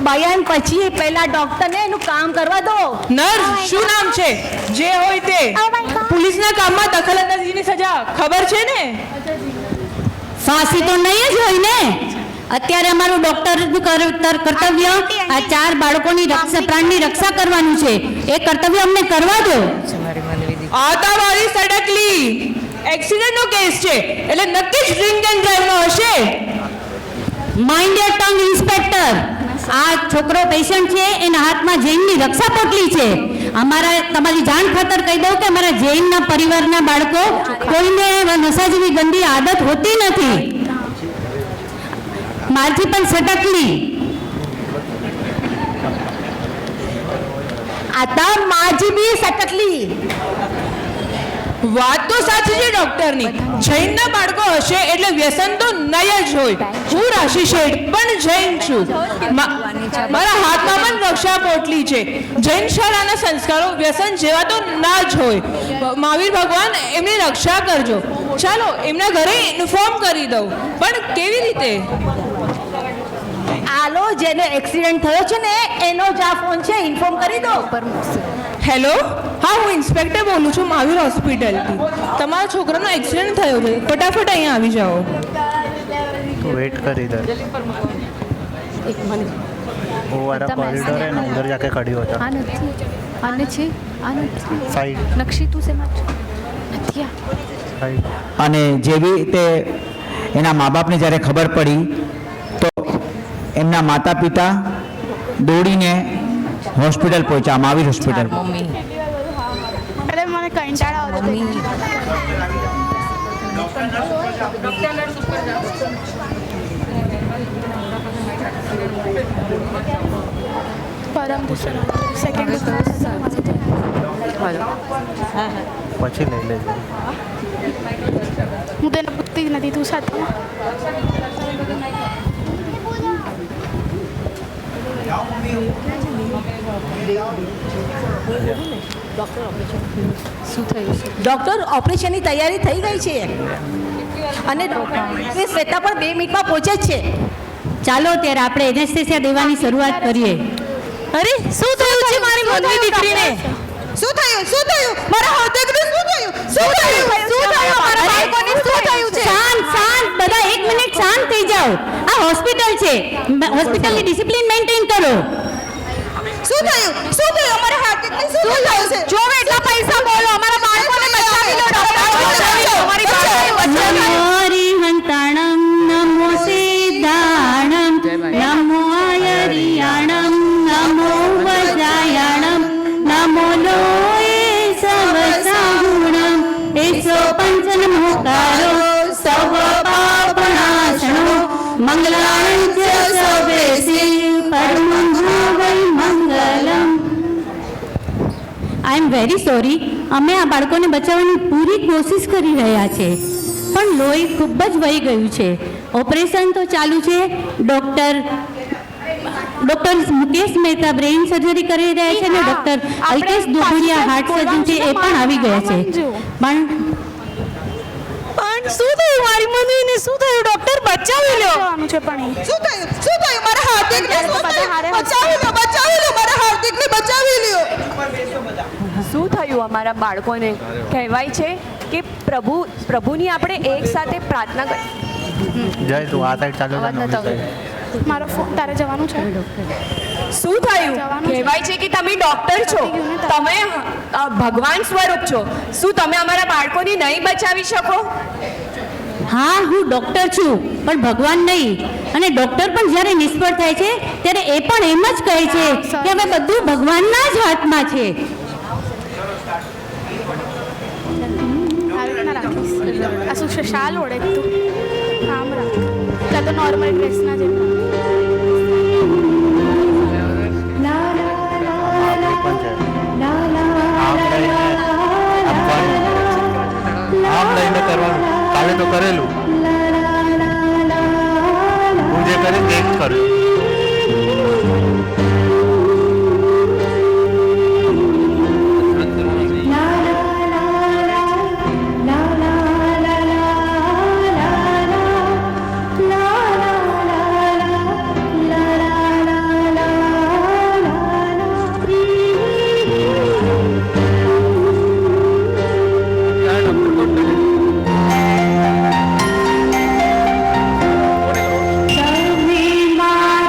બયાન પછી પહેલા ડોક્ટરને એનું કામ કરવા દો. નર્સ, શું નામ છે? જે હોય તે. પોલીસના કામમાં દખલઅંદાજીની સજા ખબર છે ને? ફાંસી તો નહીં જ હોય ને. અત્યારે અમારું ડોક્ટરનું કર્તવ્ય આ 4 બાળકોની પ્રાણની રક્ષા કરવાનું છે. એ કર્તવ્ય અમને કરવા દો. આતાવાળી સડકલી એક્સિડન્ટનો કેસ છે, એટલે નક્કી જ ડ્રિંક એન્ડ ડ્રાઈવનો હશે. Mind your tongue inspector. આ છોકરો પેશન્ટ છે, એના હાથમાં જૈનની રક્ષા પોટલી છે. તમારી જાણ ખાતર કહી દઉં કે અમારા જૈનના પરિવારના બાળકો કોઈને નશા જેવી ગંદી આદત હોતી નથી. મારથી પણ સટકલી. आता माझी बी सटकली. વાત તો સાચી છે ડોક્ટરની. જૈનના બાળકો હશે એટલે વ્યસન તો નહીં જ હોય. હું રાશિ શેઠ પણ જૈન છું. મારા હાથમાં પણ રક્ષા પોટલી છે. જૈન શાળાના સંસ્કારો વ્યસન જેવા તો ના જ હોય. મહાવીર ભગવાન એમની રક્ષા કરજો. ચાલો એમના ઘરે ઇન્ફોર્મ કરી દઉં, પણ કેવી રીતે? આલો જેને એક્સિડન્ટ થયો છે ને એનો જ આ ફોન છે, ઇન્ફોર્મ કરી દો. હેલો, હા હું ઇન્સ્પેક્ટર બોલું છું મહાવીર હોસ્પિટલથી. તમારા છોકરાનો એક્સિડન્ટ થયો છે, ફટાફટ અહીંયા આવી જાઓ. तो वेट कर इधर. वो वाला कॉरिडोर है ना, उधर जाके खड़ी हो जा. साइड નકશી તું શેમાં साइड. અને જેવી રીતે એના મા બાપને જ્યારે ખબર પડી તો એમના માતા પિતા દોડીને હોસ્પિટલ પહોંચ્યા, મહાવીર હોસ્પિટલ. અરે મને કંટાળો આવે છે. પરમ સેકન્ડ પછી લઈ લેજો. હું તેને પૂછતી જ નથી, તું સાથે. શું થયું છે? ડૉક્ટર ઓપરેશનની તૈયારી થઈ ગઈ છે અને શ્વેતા પણ 2 મિનિટમાં પહોંચે જ છે. ચાલો ત્યારે આપણે એનેસ્થેસિયા દેવાની શરૂઆત કરીએ. અરે શું થયું છે મારી મનની દીકરીને? શું થયું મારા હાર્દિકને શું થયું મારા બાળકોને શું થયું છે? શાંત બધા 1 મિનિટ શાંત થઈ જાઓ. આ હોસ્પિટલ છે, હોસ્પિટલની ડિસિપ્લિન મેન્ટેન કરો. શું થયું અમારા હાર્દિકને શું થયું છે? જો એટલા પૈસા બોલો, અમારા બાળકોને બચાવી લો ડોક્ટર. અમારી બાળકોને બચાવી લો. નમો હરિહંતાણમ, નમો સિદ્ધાણમ, નમો આયરિયાણમ, નમો વજાયાણમ, નમો લોએ સવસાગુણમ, એસો પંચનમોકારો સવ પાપનાશનો, મંગલાણં ચ સર્વેસી પરમં ભાવૈ મંગલમ. આઈ એમ વેરી સોરી. અમે આ બાળકોને બચાવવાની પૂરી કોશિશ કરી રહ્યા છે, પણ લોહી ખૂબ જ વહી ગયું છે. ઓપરેશન તો ચાલુ છે. Doctor Mukesh Mehta brain surgery કરી રહ્યા છે અને ડૉક્ટર અલ્કેશ દોબડિયા હાર્ટ સર્જન છે, એ પણ આવી ગયા છે. પણ શું થયું મારી મમ્મીને? શું થયું ડોક્ટર? બચાવી લો. શું થયું મારા હાર્દિકને બચાવી લો મારા હાર્દિકને બચાવી લ્યો. શું થયું અમારા બાળકોને? કહેવાય છે કે પ્રભુની આપણે એક સાથે પ્રાર્થના કરી. જય તું આ સાઈડ ચાલો મારો ફોન તારે જવાનું છે. શું થયું? કહેવાય છે કે તમે ડોક્ટર છો, તમે ભગવાન સ્વરૂપ છો. શું તમે અમારા બાળકોને નહીં બચાવી શકો? હા, હું ડૉક્ટર છું પણ ભગવાન નહીં. અને ડૉક્ટર પણ જ્યારે નિષ્ફળ થાય છે ત્યારે એ પણ એમ જ કહે છે કે હવે બધું ભગવાનના જ હાથમાં છે. આ શું છે? શાલ ઓળે તું આમ રાખ. ત્યાં તો નોર્મલ ડ્રેસના જેમ. આમ લઈને કરવાનું. કાલે તો કરેલું, હું જે કરે તે જ કર્યું. તમે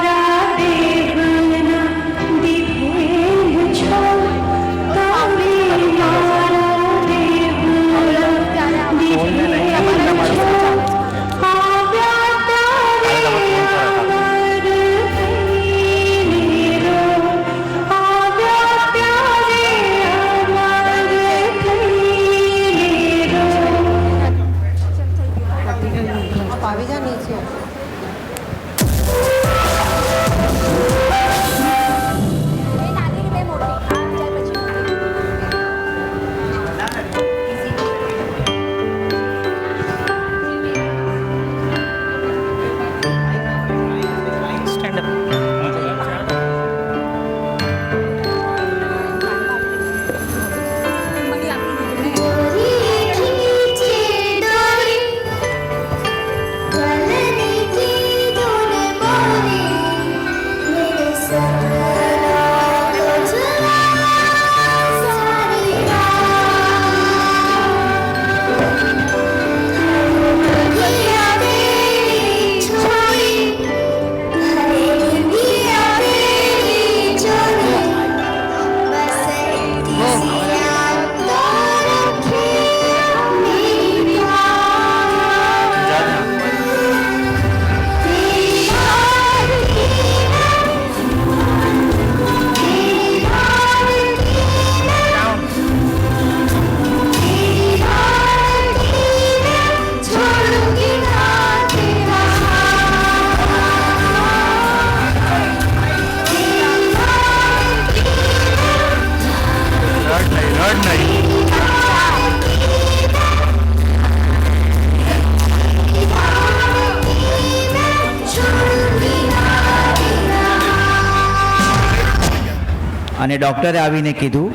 અને ડૉક્ટરે આવીને કીધું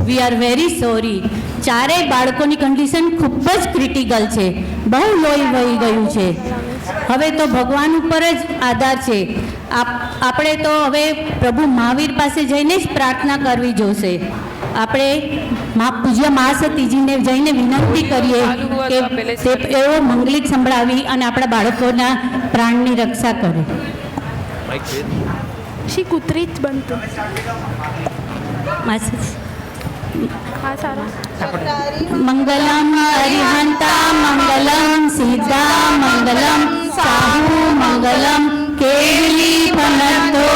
વી આર વેરી સોરી, ચારેય બાળકોની કન્ડિશન ખૂબ જ ક્રિટિકલ છે, બહુ લોહી વહી ગયું છે. હવે તો ભગવાન ઉપર જ આધાર છે. આપણે તો હવે પ્રભુ મહાવીર પાસે જઈને જ પ્રાર્થના કરવી જોશે. આપણે પૂજ્ય મહાસતીજીને જઈને વિનંતી કરીએ કે તે એવો મંગલિક સંભળાવી અને આપણા બાળકોના પ્રાણની રક્ષા કરે. શી કૂતરી જ બનતું મંગલમ અરિહંતા મંગલમ સીતા મંગલમ સાહુ મંગલમ કેવલી ફનતો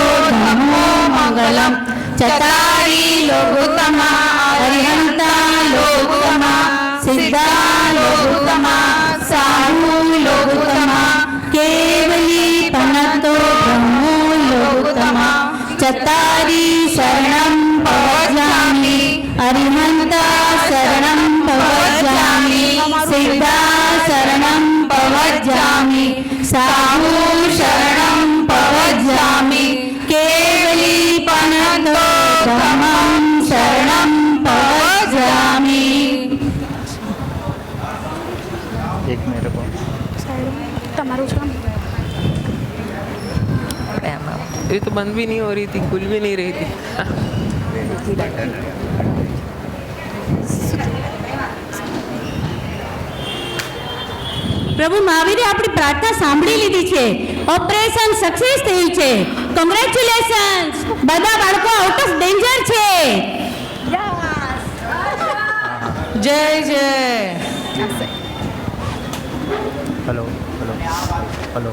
ધમો મંગલમ ચતારી લોગોત્તમા અરિહંતા લોગોત્તમા સિદ્ધા લોગોત્તમા સાહુ લોગોત્તમા કેવલી ફનતો ધમો લોગોત્તમા ચતારી શરણમ પવજામિ અરિહંતા શરણમ પવજામિ સિદ્ધા શરણમ પવજામિ સાહુ શરણમ પવજામિ કેવલી પનતો ધમ્મં શરણમ પવજામિ. एक मेरे को તમારું કામ ये तो बंद भी नहीं हो रही थी, खुल भी नहीं रही थी. પ્રભુ મહાવીરે આપણી પ્રાર્થના સાંભળી લીધી છે. ઓપરેશન સક્સેસ થયું છે. કોંગ્રેચ્યુલેશન્સ. બધા બાળકો આઉટ ઓફ ડેન્જર છે. જય જય. Hello hello hello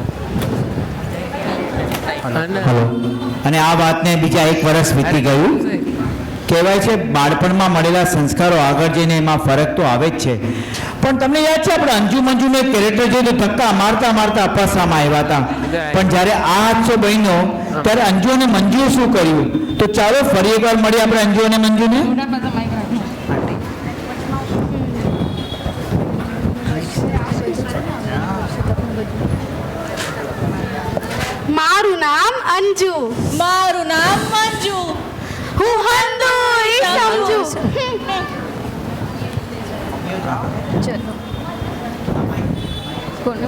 hello. અને આ વાતને બીજા 1 વર્ષ વીતી ગયું. કહેવાય છે બાળપણમાં મળેલા સંસ્કારો આગળ જઈને એમાં ફરક તો આવે જ છે. પણ તમને યાદ છે આપણે અંજુ મંજુને કેરેક્ટર જોયું તો ધક્કા મારતા મારતા અપાસામાં આવ્યા હતા. પણ જ્યારે આ હાદસો બન્યો ત્યારે અંજુ અને મંજુએ શું કર્યું? તો ચાલો ફરી એકવાર મળીએ આપણે અંજુ અને મંજુને. મારું નામ અંજુ. મારું નામ મંજુ. હું હંદુ સમજુ. ચલો કોને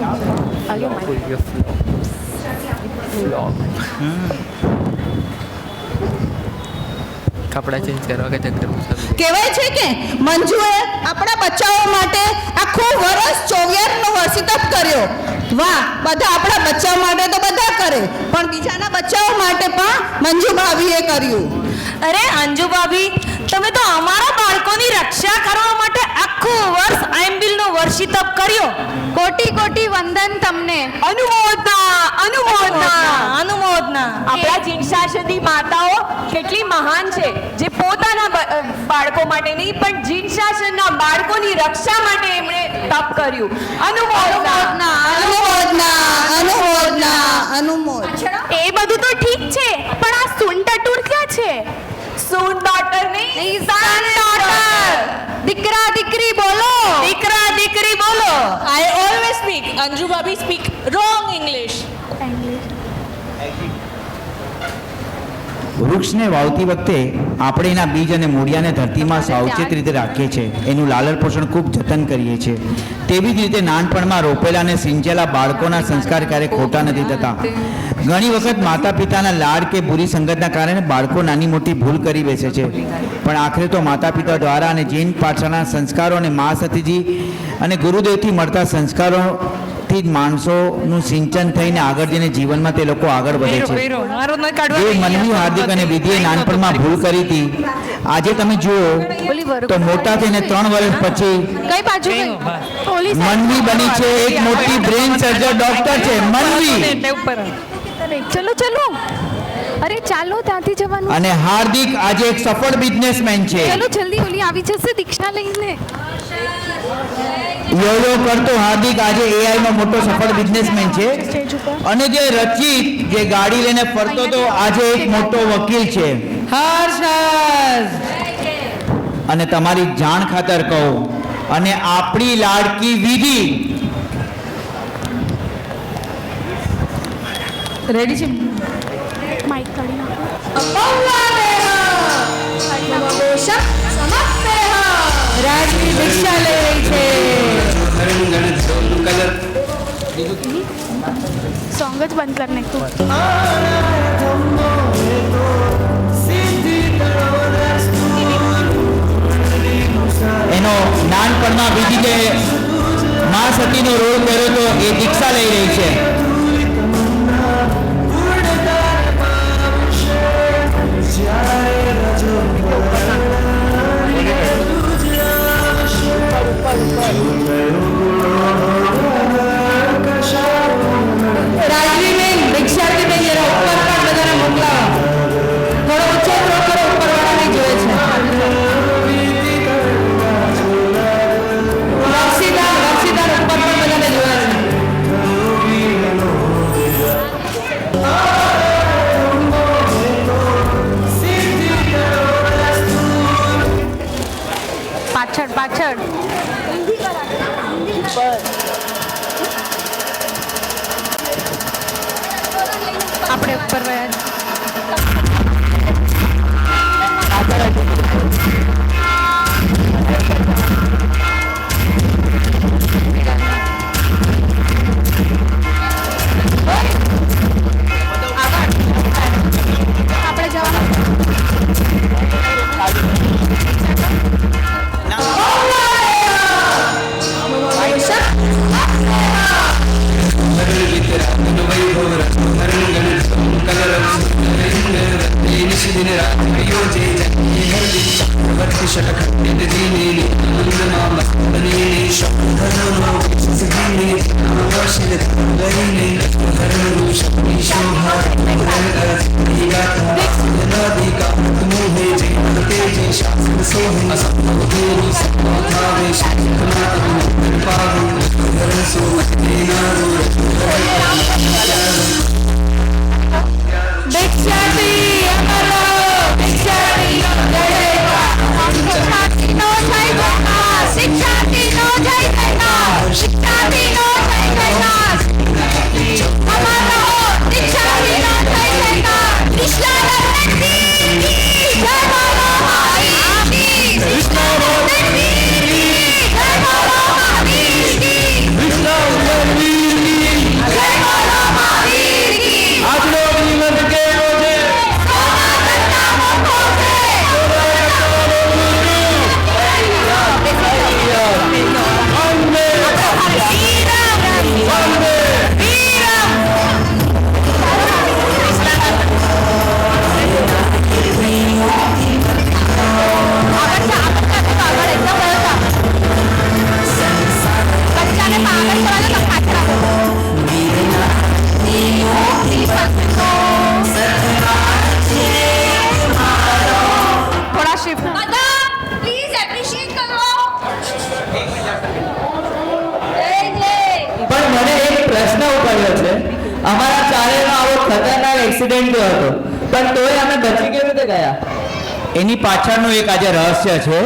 કપડા ચેન્જ કરવા કે ચક્કરમાં કહેવાય છે કે મંજુએ આપણા બચ્ચાઓ માટે આખું વર્ષ 24નો વર્ષિતપ કર્યો. વાહ, બધા આપણા બચ્ચાઓ માટે તો બધા કરે, પણ બીજાના બચ્ચાઓ માટે પણ મંજુ ભાભીએ કર્યું. અરે અંજુ ભાભી, તમે તો અમારા બાળકોની રક્ષા કરવા માટે આખું વર્ષ આઈમ્બિલનો વર્ષિતપ કર્યો. કોટી કોટી વંદન તમને. અનુમોદના અનુમોદના અનુમોદના. આપણા જીનશાસદી માતાઓ કેટલી મહાન છે, જે પોતાના બાળકો માટે નહીં પણ જીનશાસનના બાળકોની રક્ષા માટે એમણે તપ કર્યું. અનુમોદના અનુમોદના અનુમોદના અનુમોદ. એ બધું તો ઠીક છે, પણ આ સુન ટટુર ક્યાં છે? સૂન ડોટર નહીં, સન ડોટર. દીકરા દીકરી બોલો. દીકરા દીકરી બોલો. I always speak. Anju Bhabhi speak wrong English. વૃક્ષને વાવતી વખતે આપણે એના બીજ અને મૂળિયાને ધરતીમાં સાવચેત રીતે રાખીએ છીએ, એનું લાલન પોષણ ખૂબ જતન કરીએ છીએ. તેવી જ રીતે નાનપણમાં રોપેલા અને સિંચેલા બાળકોના સંસ્કાર ક્યારેય ખોટા નથી થતા. ઘણી વખત માતા પિતાના લાડ કે બુરી સંગતના કારણે બાળકો નાની મોટી ભૂલ કરી બેસે છે, પણ આખરે તો માતા પિતા દ્વારા અને જૈન પાઠશાળાના સંસ્કારો અને મા સતીજી અને ગુરુદેવથી મળતા સંસ્કારોથી જ માણસોનું સિંચન થઈને આગળ જઈને જીવનમાં તે લોકો આગળ વધે છે. જે મનવી, હાર્દિક અને વિધિએ નાનપણમાં ભૂલ કરી હતી, આજે તમે જુઓ તો મોટા થઈને 3 વર્ષ પછી કઈ બાજુ મનવી બની છે, એક મોટી બ્રેન સર્જન ડોક્ટર છે મનવી. ચલો ચલો, અરે ચાલો, ત્યાંથી જવાનું. અને હાર્દિક આજે એક સફળ બિઝનેસમેન છે. ચલો જલ્દી, ઓલી આવી જશે દીક્ષા લઈને. યો કરતો હાર્દિક આજે AI નો મોટો સફળ બિઝનેસમેન છે. અને જે રચિત જે ગાડી લઈને ફરતો તો આજે એક મોટો વકીલ છે. અને તમારી જાણ ખાતર કહું, અને આપણી લાડકી વિધિ રેડી છે? માઇક કાઢી નાખો. રાજવી ભિક્ષા લઈ રહી છે. સોંગ જ બંધ કરી નાખતું. એનો નાનપણમાં બીજી જે મા સતીનો રોલ કર્યો તો એ દીક્ષા લઈ રહી છે. રાજવી બેન, ભિક્ષાર્થી બેન, જરા ઉપર પણ બધાને મોકલાવો. થોડો ઊંચો થ્રો કરો, ઉપર વાળાને જોઈએ છે. રક્ષિતા ઉપર પણ બધાને જોયા છે. પાછળ પાછળ. આપણે ઉપર રહ્યા. આપણે જવાનું. અમારા ચારેયનો આવો ખતરનાક એક્સિડન્ટ થયો હતો, પણ તોય અમે બચી કેવી રીતે ગયા? એની પાછળનું એક આજે રહસ્ય છે.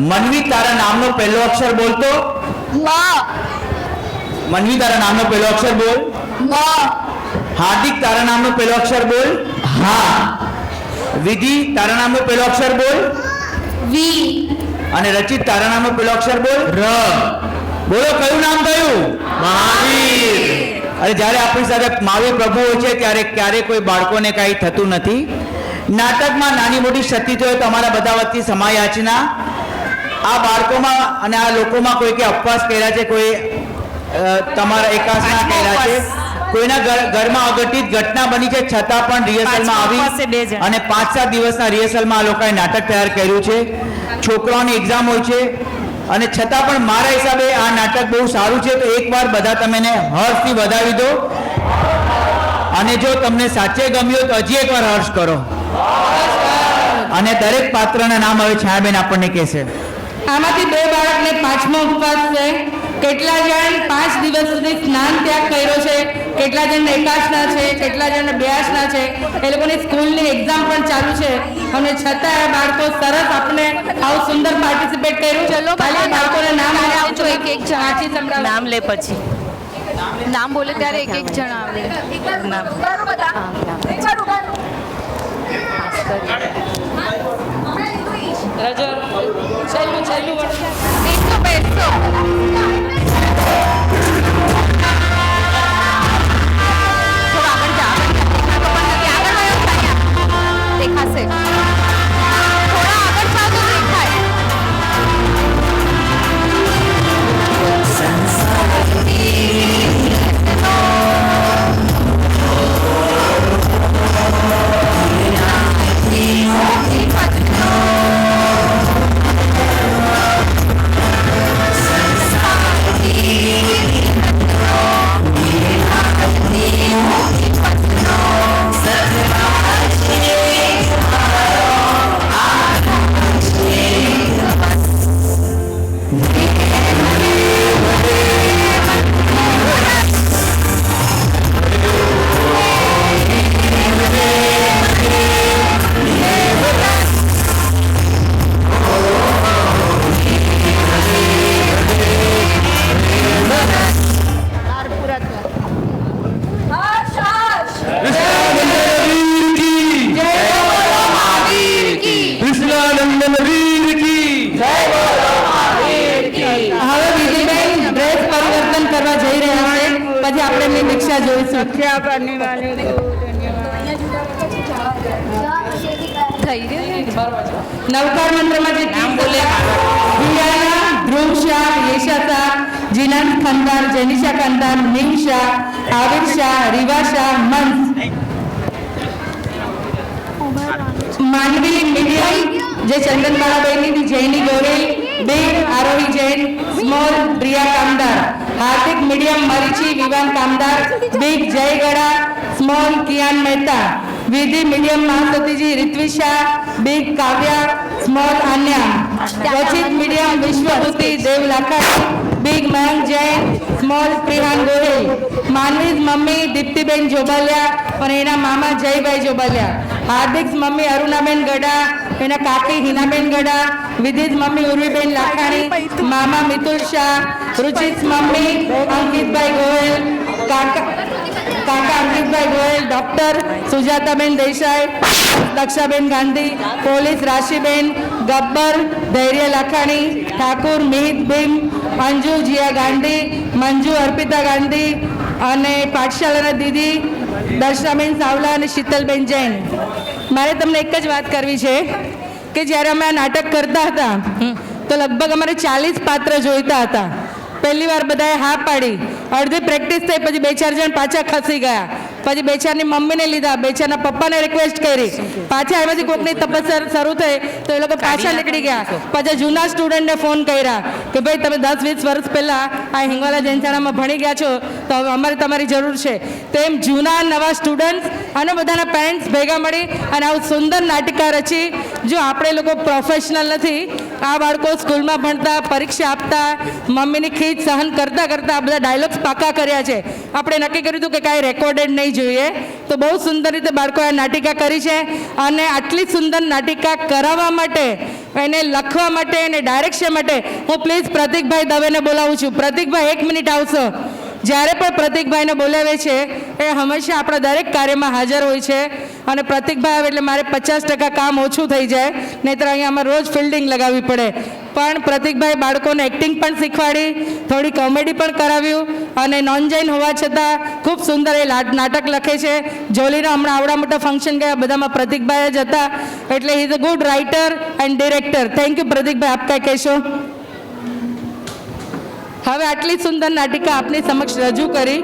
મનવી, તારા નામનો પહેલો અક્ષર બોલતો. મનવી, તારા નામનો પહેલો અક્ષર બોલ. હાર્દિક, તારા નામનો પહેલો અક્ષર બોલ. હા. વિધિ, તારા નામનો પહેલો અક્ષર બોલ. વી. અને રચિત, તારા નામનો પહેલો અક્ષર બોલ. ર. બોલો, કયું નામ કયું? મહાવીર. અરે જ્યારે આપણી સાથે મહાવીર પ્રભુ હોય છે ત્યારે ક્યારે કોઈ બાળકોને કાંઈ થતું નથી. નાટકમાં નાની મોટી ક્ષતિ હોય તો અમારા બધા વતી સમાયાચના. આ બાળકોમાં અને આ લોકોમાં કોઈ કે અપવાસ કર્યા છે, કોઈ તમારા એકાસના કર્યા છે, કોઈના ઘરમાં અઘટિત ઘટના બની છે છતાં પણ રિહર્સલમાં આવી અને 5-7 દિવસના રિહર્સલમાં આ લોકોએ નાટક તૈયાર કર્યું છે. છોકરાઓની એક્ઝામ હોય છે અને છતાં પણ મારા હિસાબે આ નાટક બહુ સારું છે. તો એકવાર બધા તમે હર્ષથી વધાવી દો અને જો તમને સાચે ગમ્યું તો હજી એકવાર હર્ષ કરો. અને દરેક પાત્રના નામ હવે છાયાબેન આપણને કહેશે. આમાંથી 2 બાળકને 5મો ઉપવાસ છે. કેટલા જણ 5 દિવસ સુધી સ્નાન ત્યાગ કર્યો છે, કેટલા જણ એકાસના છે, કેટલા જણ બ્યાસના છે. એ લોકોની સ્કૂલની એક્ઝામ પણ ચાલુ છે અને છતાં આ બાળકો સરસ આપણે આવું સુંદર પાર્ટિસિપેટ કર્યું. ચલો ખાલી બાળકોને નામ આપજો, એક નામ લે પછી નામ બોલે ત્યારે એક એક જણ આવે. દેખાશે થોડા આગળ જાઓ તો દેખાય. હવે વિધિબેન ડ્રેસ પરિવર્તન કરવા જઈ રહ્યા છે, પછી આપણે એમની દીક્ષા જોઈશું. થઈ રહ્યું નવકાર મંત્રમાં જે નામ બોલે દિયાના, ધ્રુવ શાહ, યેશા શાહ, જીનાન ખંદાર, જેનિશા ખંદાર, નિમ શાહ, આવિર શાહ, રીવા શાહ, મંસ માનવી મીડિયમ જે ચંદનબાળાબેનની Jaini Gorel, big Arohi Jain, small Priya Kamdar, Hardik medium Marichi Vivaan Kamdar, big Jaygada, small Kiyan Mehta, Vidhi medium Mahasatiji Ritvisha, big Kavya, small Anya, Rachit medium Vishwabhuti Dev Lakhani, big Mayank Jain, small Prihan Gohil, માનવીજ મમ્મી દીપ્તિબેન જોબાલિયા અને એના મામા જયભાઈ જોબાલિયા, હાર્દિક મમ્મી અરુણાબેન ગડા, એના કાકી હિનાબેન ગડા, વિધિજ મમ્મી ઉર્વીબેન લાખાણી, મામા મિતુલ શાહ, રુચિત મમ્મી અંકિતભાઈ ગોયલ, કાકા અંકિતભાઈ ગોયલ, ડોક્ટર સુજાતાબેન દેસાઈ, દક્ષાબેન ગાંધી, પોલીસ રાશિબેન, ગબ્બર ધૈર્ય લાખાણી, ઠાકુર મિહિત બિન, અંજુ જીયા ગાંધી, મંજુ અર્પિતા ગાંધી અને પાઠશાળાના દીદી દર્શનાબેન સાવલા અને શીતલબેન જૈન. મારે તમને એક જ વાત કરવી છે કે જ્યારે અમે આ નાટક કરતા હતા તો લગભગ અમારે 40 પાત્ર જોઈતા હતા. પહેલી વાર બધાએ હા પાડી, અડધી પ્રેક્ટિસ થઈ, પછી 2-4 જણ પાછા ખસી ગયા, પછી 2-4ની મમ્મીને લીધા, 2-4ના પપ્પાને રિક્વેસ્ટ કરી, પાછા એમાંથી કોઈકની તપસ્યા શરૂ થઈ તો એ લોકો પાછા નીકળી ગયા. પછી જૂના સ્ટુડન્ટને ફોન કર્યા કે ભાઈ તમે 10-20 વર્ષ પહેલાં આ હિંગોલા જૈનશાળામાં ભણી ગયા છો તો હવે અમારે તમારી જરૂર છે. તેમ જૂના નવા સ્ટુડન્ટ્સ અને બધાના પેરેન્ટ્સ ભેગા મળી અને આવું સુંદર નાટિકા રચી. જો આપણે લોકો પ્રોફેશનલ નથી, આ બાળકો સ્કૂલમાં ભણતા, પરીક્ષા આપતા, મમ્મીની ખીચ સહન કરતાં કરતાં આ બધા ડાયલોગ્સ પાકા કર્યા છે. આપણે નક્કી કર્યું હતું કે કાંઈ રેકોર્ડેડ નહીં જોઈએ, તો બહુ સુંદર રીતે બાળકોએ આ નાટિકા કરી છે. અને આટલી સુંદર નાટિકા કરાવવા માટે, એને લખવા માટે અને ડાયરેક્શન માટે હું પ્લીઝ પ્રતિકભાઈ દવેને બોલાવું છું. પ્રતિકભાઈ 1 મિનિટ આવશો. જ્યારે પણ પ્રતિકભાઈને બોલાવે છે એ હંમેશા આપણા દરેક કાર્યમાં હાજર હોય છે અને પ્રતિકભાઈ આવે એટલે મારે 50% કામ ઓછું થઈ જાય, નહીંતર અહીંયા અમારે રોજ ફિલ્ડિંગ લગાવવી પડે. પણ પ્રતિકભાઈ બાળકોને એક્ટિંગ પણ શીખવાડી, થોડી કોમેડી પણ કરાવ્યું અને નોન જૈન હોવા છતાં ખૂબ સુંદર એ નાટક લખે છે. જોલીના હમણાં આવડા મોટા ફંક્શન ગયા બધામાં પ્રતિકભાઈ જ હતા, એટલે he is a good writer and director. Thank you Pratikbhai. આપ કાંઈ કહેશો? હવે આટલી સુંદર નાટિકા આપની સમક્ષ રજૂ કરી.